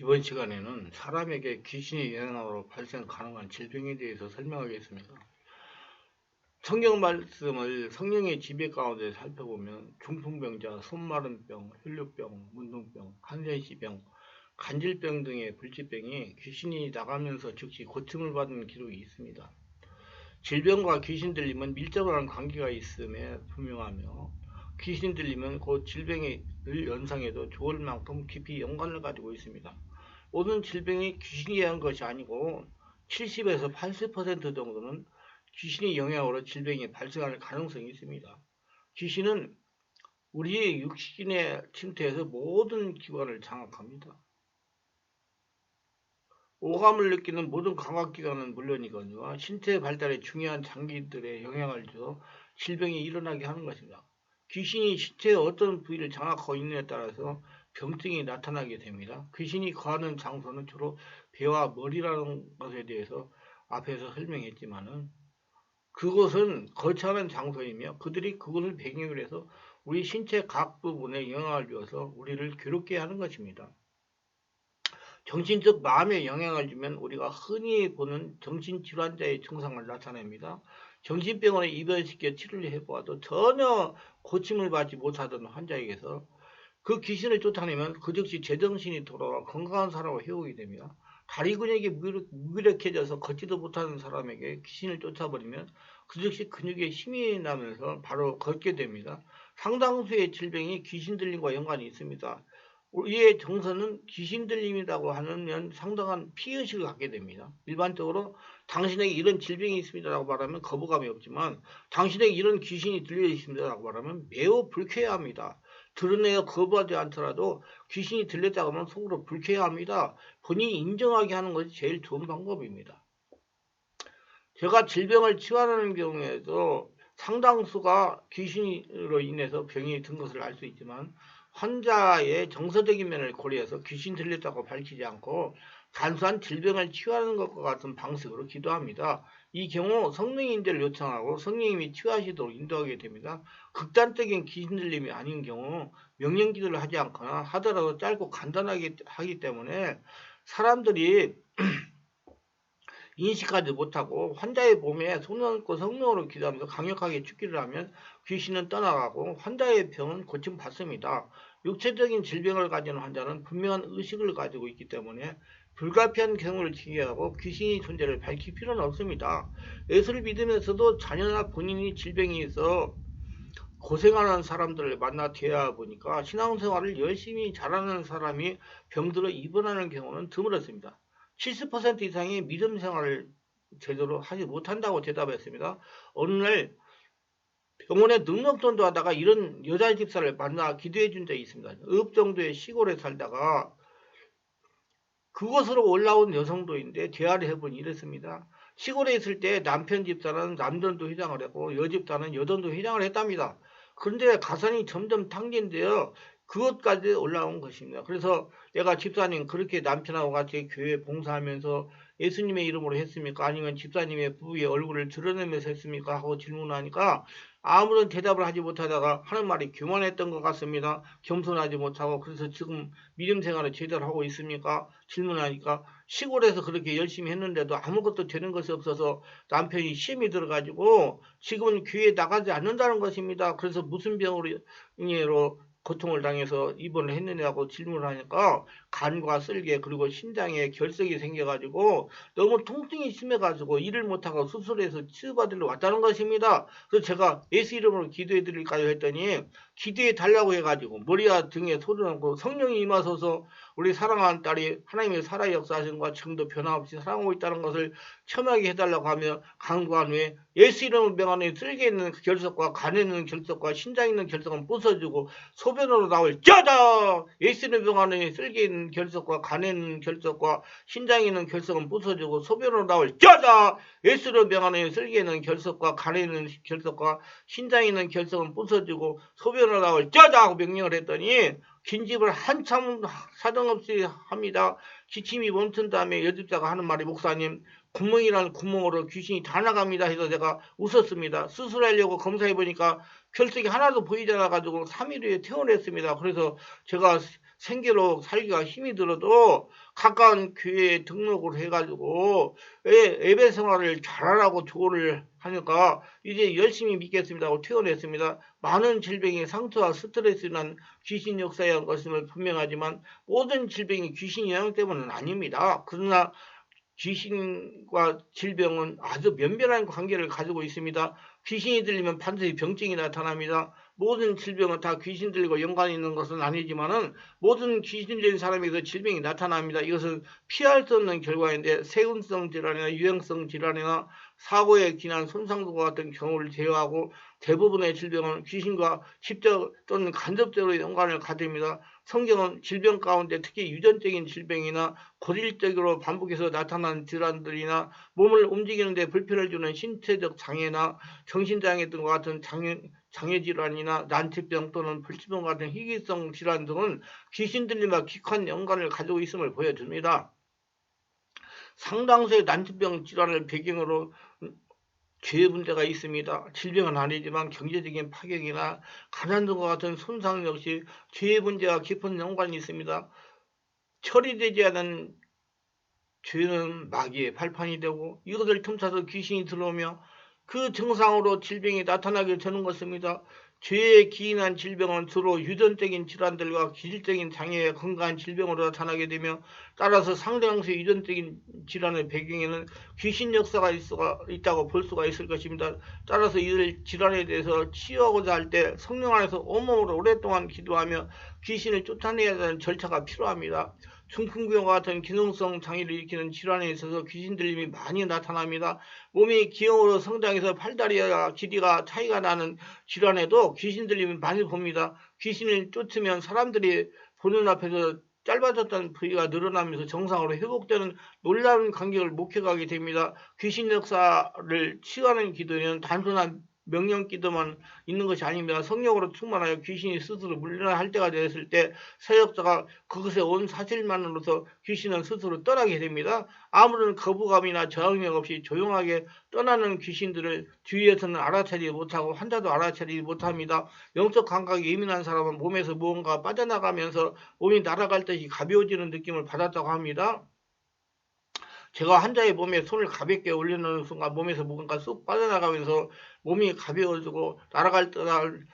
이번 시간에는 사람에게 귀신의 영향으로 발생 가능한 질병에 대해서 설명하겠습니다. 성경 말씀을 성령의 지배 가운데 살펴보면 중풍병자, 손마른병, 혈류병, 문둥병, 한센시병, 간질병 등의 불치병이 귀신이 나가면서 즉시 고침을 받은 기록이 있습니다. 질병과 귀신 들림은 밀접한 관계가 있음에 분명하며 귀신 들림은 곧 질병의 연상에도 좋을 만큼 깊이 연관을 가지고 있습니다. 모든 질병이 귀신이 한 것이 아니고 70에서 80% 정도는 귀신의 영향으로 질병이 발생할 가능성이 있습니다. 귀신은 우리의 육신에 침투해서 모든 기관을 장악합니다. 오감을 느끼는 모든 감각기관은 물론이거니와 신체 발달에 중요한 장기들에 영향을 줘 질병이 일어나게 하는 것입니다. 귀신이 신체의 어떤 부위를 장악하고 있느냐에 따라서 병증이 나타나게 됩니다. 귀신이 거하는 장소는 주로 배와 머리라는 것에 대해서 앞에서 설명했지만은 그것은 거처하는 장소이며 그들이 그것을 배경으로 해서 우리 신체 각 부분에 영향을 주어서 우리를 괴롭게 하는 것입니다. 정신적 마음에 영향을 주면 우리가 흔히 보는 정신질환자의 증상을 나타냅니다. 정신병원에 입원시켜 치료를 해보아도 전혀 고침을 받지 못하던 환자에게서 그 귀신을 쫓아내면 그 즉시 제정신이 돌아와 건강한 사람으로 회복이 됩니다. 다리 근육이 무기력해져서 걷지도 못하는 사람에게 귀신을 쫓아버리면 그 즉시 근육에 힘이 나면서 바로 걷게 됩니다. 상당수의 질병이 귀신 들림과 연관이 있습니다. 우리의 정서는 귀신 들림이라고 하면 상당한 피의식을 갖게 됩니다. 일반적으로 당신에게 이런 질병이 있습니다라고 말하면 거부감이 없지만 당신에게 이런 귀신이 들려 있습니다라고 말하면 매우 불쾌해합니다. 드러내어 거부하지 않더라도 귀신이 들렸다고 하면 속으로 불쾌해합니다. 본인이 인정하게 하는 것이 제일 좋은 방법입니다. 제가 질병을 치료하는 경우에도 상당수가 귀신으로 인해서 병이 든 것을 알 수 있지만 환자의 정서적인 면을 고려해서 귀신 들렸다고 밝히지 않고 단순한 질병을 치유하는 것과 같은 방식으로 기도합니다. 이 경우 성령의 인도를 요청하고 성령님이 치유하시도록 인도하게 됩니다. 극단적인 귀신 들림이 아닌 경우 명령 기도를 하지 않거나 하더라도 짧고 간단하게 하기 때문에 사람들이 인식하지 못하고 환자의 몸에 손을 얹고 성령으로 기도하면서 강력하게 축기를 하면 귀신은 떠나가고 환자의 병은 고침받습니다. 육체적인 질병을 가진 환자는 분명한 의식을 가지고 있기 때문에 불가피한 경우를 제기하고 귀신의 존재를 밝힐 필요는 없습니다. 예수를 믿으면서도 자녀나 본인이 질병이 있어 고생하는 사람들을 만나 대화 보니까 신앙생활을 열심히 잘하는 사람이 병들어 입원하는 경우는 드물었습니다. 70% 이상이 믿음 생활을 제대로 하지 못한다고 대답했습니다. 어느 날 병원에 능력전도 하다가 이런 여자 집사를 만나 기도해 준 적이 있습니다. 읍 정도의 시골에 살다가 그곳으로 올라온 여성도인데 대화를 해보니 이랬습니다. 시골에 있을 때 남편 집사는 남전도 회장을 했고 여집사는 여전도 회장을 했답니다. 그런데 가산이 점점 탕진되어 그것까지 올라온 것입니다. 그래서 내가 집사님 그렇게 남편하고 같이 교회 봉사하면서 예수님의 이름으로 했습니까? 아니면 집사님의 부부의 얼굴을 드러내면서 했습니까? 하고 질문하니까 아무런 대답을 하지 못하다가 하는 말이 교만했던 것 같습니다. 겸손하지 못하고 그래서 지금 믿음 생활을 제대로 하고 있습니까? 질문하니까 시골에서 그렇게 열심히 했는데도 아무것도 되는 것이 없어서 남편이 시험이 들어가지고 지금은 교회에 나가지 않는다는 것입니다. 그래서 무슨 병으로 고통을 당해서 입원을 했느냐고 질문을 하니까 간과 쓸개 그리고 신장에 결석이 생겨가지고 너무 통증이 심해가지고 일을 못하고 수술해서 치유받으러 왔다는 것입니다. 그래서 제가 예수 이름으로 기도해 드릴까요 했더니 기도해 달라고 해가지고 머리와 등에 소리 나고 성령이 임하소서 우리 사랑하는 딸이 하나님의 살아 역사하신 과 지금도 변함없이 사랑하고 있다는 것을 첨하게 해달라고 하며 간구한 후에 예수 이름을 명하는 쓸개 있는 결석과 간에 있는 결석과 신장에 있는 결석은 부숴주고 소변으로 나올 짜자 예수 이름을 명하는 쓸개 있는 결석과 간에 있는 결석과 신장에 있는 결석은 부숴주고 소변으로 나올 짜자 예수 이름을 명하는 쓸개 있는 결석과 간에 있는 결석과 신장에 있는 결석은 부숴주고 소변으로 나올 짜자 하고 명령을 했더니 긴집을 한참 사정없이 합니다. 기침이 멈춘 다음에 여집사가 하는 말이 목사님 구멍이라는 구멍으로 귀신이 다 나갑니다 해서 제가 웃었습니다. 수술하려고 검사해보니까 결석이 하나도 보이지 않아 가지고 3일 후에 퇴원했습니다. 그래서 제가 생계로 살기가 힘이 들어도 가까운 교회에 등록을 해가지고 예배 생활을 잘하라고 조언을 하니까 이제 열심히 믿겠습니다 하고 퇴원했습니다. 많은 질병이 상처와 스트레스로 난 귀신 역사에 의한 것임을 분명하지만 모든 질병이 귀신 영향 때문은 아닙니다. 그러나 귀신과 질병은 아주 면밀한 관계를 가지고 있습니다. 귀신이 들리면 반드시 병증이 나타납니다. 모든 질병은 다 귀신 들리고 연관이 있는 것은 아니지만은 모든 귀신 들린 사람에게서 질병이 나타납니다. 이것은 피할 수 없는 결과인데 세균성 질환이나 유행성 질환이나 사고에 기인한 손상과 같은 경우를 제외하고 대부분의 질병은 귀신과 직접 또는 간접적으로 연관을 가집니다. 성경은 질병 가운데 특히 유전적인 질병이나 고질적으로 반복해서 나타나는 질환들이나 몸을 움직이는 데 불편을 주는 신체적 장애나 정신장애 등과 같은 장애 질환이나 난치병 또는 불치병 같은 희귀성 질환 등은 귀신 들림과 깊은 연관을 가지고 있음을 보여줍니다. 상당수의 난치병 질환을 배경으로 죄의 문제가 있습니다. 질병은 아니지만 경제적인 파격이나 가난 등과 같은 손상 역시 죄의 문제와 깊은 연관이 있습니다. 처리되지 않은 죄는 마귀의 발판이 되고 이것을 틈타서 귀신이 들어오며 그 증상으로 질병이 나타나게 되는 것입니다. 죄에 기인한 질병은 주로 유전적인 질환들과 기질적인 장애의 건강한 질병으로 나타나게 되며 따라서 상당수의 유전적인 질환의 배경에는 귀신 역사가 있다고 볼 수가 있을 것입니다. 따라서 이 질환에 대해서 치유하고자 할 때 성령 안에서 온몸으로 오랫동안 기도하며 귀신을 쫓아내야 하는 절차가 필요합니다. 중풍병과 같은 기능성 장애를 일으키는 질환에 있어서 귀신 들림이 많이 나타납니다. 몸이 기형으로 성장해서 팔다리와 길이가 차이가 나는 질환에도 귀신 들림이 많이 봅니다. 귀신을 쫓으면 사람들이 보는 앞에서 짧아졌던 부위가 늘어나면서 정상으로 회복되는 놀라운 간격을 목격하게 됩니다. 귀신 역사를 치유하는 기도는 단순한 명령 기도만 있는 것이 아닙니다. 성령으로 충만하여 귀신이 스스로 물러날 때가 되었을 때 사역자가 그것에 온 사실만으로서 귀신은 스스로 떠나게 됩니다. 아무런 거부감이나 저항력 없이 조용하게 떠나는 귀신들을 주위에서는 알아차리지 못하고 환자도 알아차리지 못합니다. 영적 감각이 예민한 사람은 몸에서 무언가 빠져나가면서 몸이 날아갈 듯이 가벼워지는 느낌을 받았다고 합니다. 제가 환자의 몸에 손을 가볍게 올려놓는 순간 몸에서 뭔가 쑥 빠져나가면서 몸이 가벼워지고 날아갈 듯한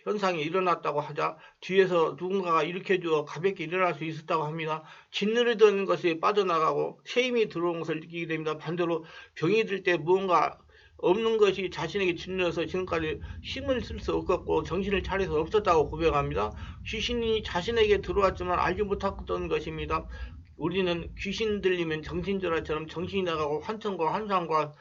현상이 일어났다고 하자 뒤에서 누군가가 일으켜주어 가볍게 일어날 수 있었다고 합니다. 짓누르던 것이 빠져나가고 새 힘이 들어온 것을 느끼게 됩니다. 반대로 병이 들 때 무언가 없는 것이 자신에게 짓눌려서 지금까지 힘을 쓸 수 없었고 정신을 차려서 없었다고 고백합니다. 귀신이 자신에게 들어왔지만 알지 못했던 것입니다. 우리는 귀신 들리면 정신질환처럼 정신이 나가고 환청과 환상과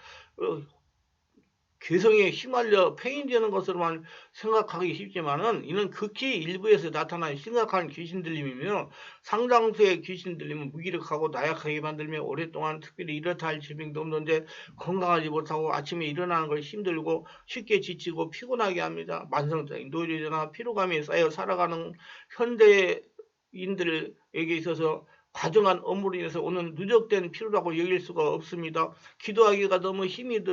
괴성에 휘말려 폐인되는 것으로만 생각하기 쉽지만은 이는 극히 일부에서 나타난 심각한 귀신 들림이며 상당수의 귀신 들림은 무기력하고 나약하게 만들며 오랫동안 특별히 이렇다 할 질병도 없는데 건강하지 못하고 아침에 일어나는 걸 힘들고 쉽게 지치고 피곤하게 합니다. 만성적인 노이로제나 피로감이 쌓여 살아가는 현대인들에게 있어서 과정한 업무로 인해서 오는 누적된 피로라고 여길 수가 없습니다. 기도하기가 너무 힘이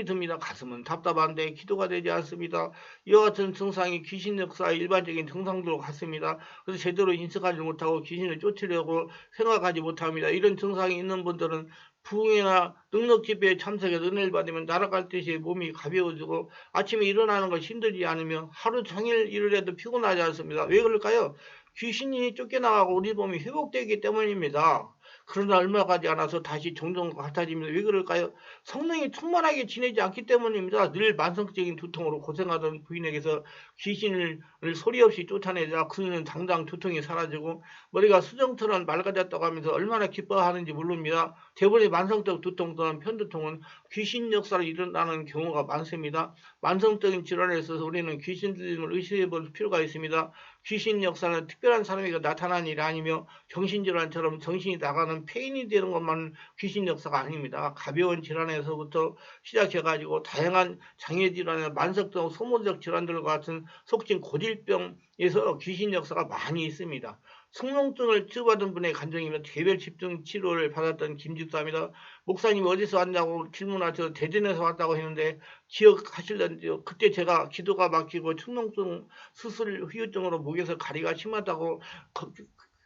듭니다. 가슴은 답답한데 기도가 되지 않습니다. 이와 같은 증상이 귀신 역사의 일반적인 증상들과 같습니다. 그래서 제대로 인식하지 못하고 귀신을 쫓으려고 생각하지 못합니다. 이런 증상이 있는 분들은 부흥이나 능력 집회에 참석해서 은혜를 받으면 날아갈 듯이 몸이 가벼워지고 아침에 일어나는 걸 힘들지 않으며 하루 종일 일을 해도 피곤하지 않습니다. 왜 그럴까요? 귀신이 쫓겨나가고 우리 몸이 회복되기 때문입니다. 그러나 얼마 가지 않아서 다시 종종 같아집니다. 왜 그럴까요? 성령이 충만하게 지내지 않기 때문입니다. 늘 만성적인 두통으로 고생하던 부인에게서 귀신을 소리 없이 쫓아내자 그는 당장 두통이 사라지고 머리가 수정처럼 맑아졌다고 하면서 얼마나 기뻐하는지 모릅니다. 대부분의 만성적 두통 또는 편두통은 귀신 역사로 일어나는 경우가 많습니다. 만성적인 질환에 있어서 우리는 귀신 들림을 의심해 볼 필요가 있습니다. 귀신 역사는 특별한 사람에게 나타난 일이 아니며 정신질환처럼 정신이 나가는 폐인이 되는 것만 귀신 역사가 아닙니다. 가벼운 질환에서부터 시작해가지고 다양한 장애질환이나 만성적 소모적 질환들과 같은 속칭 고질병 에서 귀신 역사가 많이 있습니다. 성농증을 치료받은 분의 간증이면 개별 집중 치료를 받았던 김집사입니다. 목사님 어디서 왔냐고 질문하셔서 대전에서 왔다고 했는데 기억하실런지요? 그때 제가 기도가 막히고 축농증 수술 후유증으로 목에서 가리가 심하다고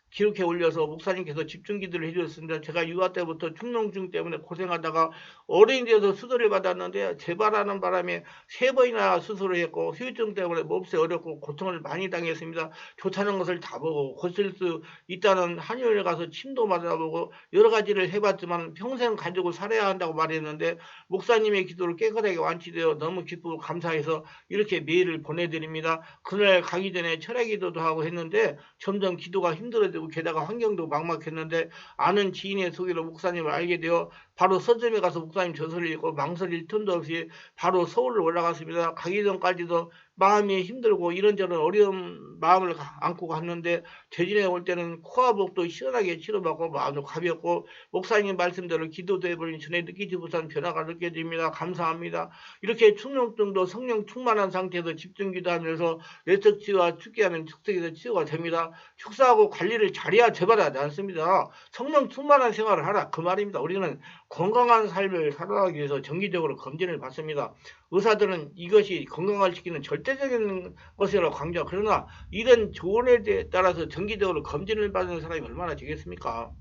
기록해 올려서 목사님께서 집중 기도를 해주셨습니다. 제가 유아 때부터 축농증 때문에 고생하다가 어른이 돼서 수술을 받았는데 재발하는 바람에 3번이나 수술을 했고 후유증 때문에 몹시 어렵고 고통을 많이 당했습니다. 좋다는 것을 다 보고 고칠 수 있다는 한의원에 가서 침도 맞아보고 여러 가지를 해봤지만 평생 가지고 살아야 한다고 말했는데 목사님의 기도로 깨끗하게 완치되어 너무 기쁘고 감사해서 이렇게 메일을 보내드립니다. 그날 가기 전에 철야 기도도 하고 했는데 점점 기도가 힘들어지고 게다가 환경도 막막했는데 아는 지인의 소개로 목사님을 알게 되어 바로 서점에 가서 목사님 저서를 읽고 망설일 틈도 없이 바로 서울을 올라갔습니다. 가기 전까지도 마음이 힘들고 이런저런 어려운 마음을 안고 갔는데 대진에 올 때는 코와 목도 시원하게 치료받고 마음도 가볍고 목사님 말씀대로 기도도 해버린 전에 느끼지 못한 변화가 느껴집니다. 감사합니다. 이렇게 축농증도 성령 충만한 상태에서 집중 기도하면서 내적 치유와 축기하는 축색에서 치유가 됩니다. 축사하고 관리를 잘해야 재발하지 않습니다. 성령 충만한 생활을 하라 그 말입니다. 우리는 건강한 삶을 살아가기 위해서 정기적으로 검진을 받습니다. 의사들은 이것이 건강을 지키는 절대적인 것이라고 강조하고 그러나 이런 조언에 따라서 정기적으로 검진을 받는 사람이 얼마나 되겠습니까?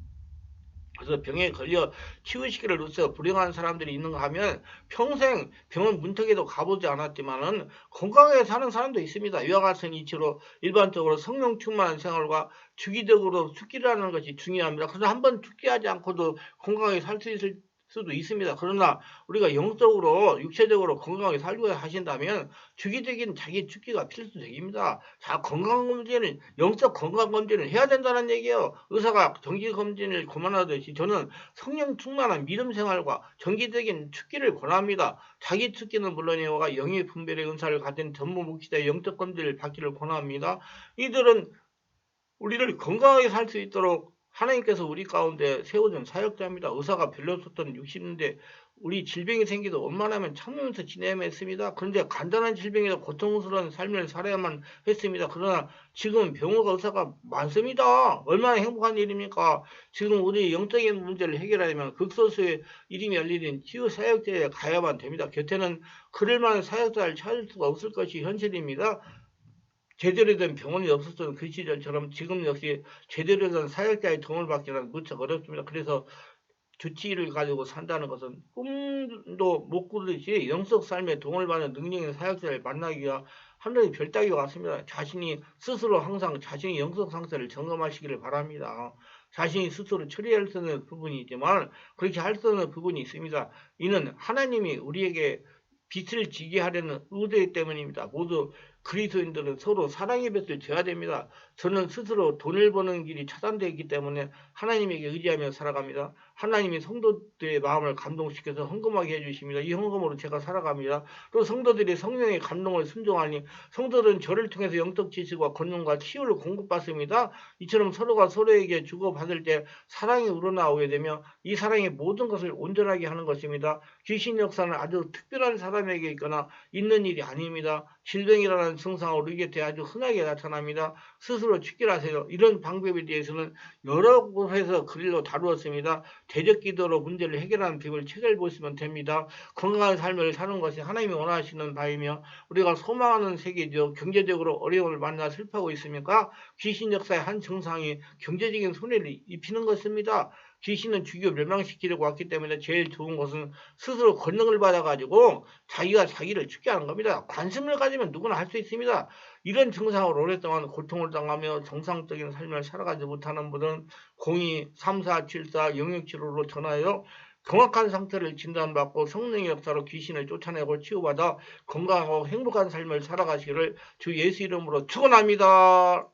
그래서 병에 걸려 치유시키를 놓쳐 불행한 사람들이 있는가 하면 평생 병원 문턱에도 가보지 않았지만은 건강하게 사는 사람도 있습니다. 이와 같은 이치로 일반적으로 성령 충만한 생활과 주기적으로 축기를 하는 것이 중요합니다. 그래서 한번 축기하지 않고도 건강하게 살 수 있을 수도 있습니다. 그러나 우리가 영적으로 육체적으로 건강하게 살고 하신다면 주기적인 자기 축기가 필수적입니다. 자, 건강검진을 영적 건강검진을 해야 된다는 얘기예요. 의사가 정기검진을 권하듯이 저는 성령 충만한 믿음 생활과 정기적인 축기를 권합니다. 자기 축기는 물론이오가 영의 분별의 은사를 가진 전문 목시자의 영적 검진을 받기를 권합니다. 이들은 우리를 건강하게 살 수 있도록 하나님께서 우리 가운데 세워준 사역자입니다. 의사가 별로 없었던 60년대 우리 질병이 생기도 원만하면 참으면서 지내야만 했습니다. 그런데 간단한 질병에도 고통스러운 삶을 살아야만 했습니다. 그러나 지금 병원과 의사가 많습니다. 얼마나 행복한 일입니까? 지금 우리 영적인 문제를 해결하려면 극소수의 이름이 열리는 치유 사역자에 가야만 됩니다. 곁에는 그럴 만한 사역자를 찾을 수가 없을 것이 현실입니다. 제대로 된 병원이 없었던 그 시절처럼 지금 역시 제대로 된 사역자의 도움을 받기는 무척 어렵습니다. 그래서 주치의를 가지고 산다는 것은 꿈도 못 꾸듯이 영적 삶에 도움을 받는 능력 있는 사역자를 만나기가 하늘의 별따기가 같습니다. 자신이 스스로 항상 자신의 영적 상태를 점검하시기를 바랍니다. 자신이 스스로 처리할 수 있는 부분이 있지만 그렇게 할 수 없는 부분이 있습니다. 이는 하나님이 우리에게 빛을 지게 하려는 의도 때문입니다. 모두 그리스도인들은 서로 사랑의 볕을 져야 됩니다. 저는 스스로 돈을 버는 길이 차단되어 있기 때문에 하나님에게 의지하며 살아갑니다. 하나님이 성도들의 마음을 감동시켜서 헌금하게 해주십니다. 이 헌금으로 제가 살아갑니다. 또 성도들이 성령의 감동을 순종하니 성도들은 저를 통해서 영적 지식과 권능과 치유를 공급받습니다. 이처럼 서로가 서로에게 주고받을 때 사랑이 우러나오게 되며 이 사랑이 모든 것을 온전하게 하는 것입니다. 귀신 역사는 아주 특별한 사람에게 있거나 있는 일이 아닙니다. 질병이라는 증상으로 우리 곁에 아주 흔하게 나타납니다. 스스로 축기하세요. 이런 방법에 대해서는 여러 곳에서 글로 다루었습니다. 대적 기도로 문제를 해결하는 비밀 책을 보시면 됩니다. 건강한 삶을 사는 것이 하나님이 원하시는 바이며 우리가 소망하는 세계죠. 경제적으로 어려움을 만나 슬퍼하고 있습니까? 귀신 역사의 한 증상이 경제적인 손해를 입히는 것입니다. 귀신은 죽여 멸망시키려고 왔기 때문에 제일 좋은 것은 스스로 권능을 받아가지고 자기가 자기를 죽게 하는 겁니다. 관심을 가지면 누구나 할 수 있습니다. 이런 증상으로 오랫동안 고통을 당하며 정상적인 삶을 살아가지 못하는 분은 02-3474-0675로 전화해요. 정확한 상태를 진단받고 성령의 역사로 귀신을 쫓아내고 치유받아 건강하고 행복한 삶을 살아가시기를 주 예수 이름으로 축원합니다.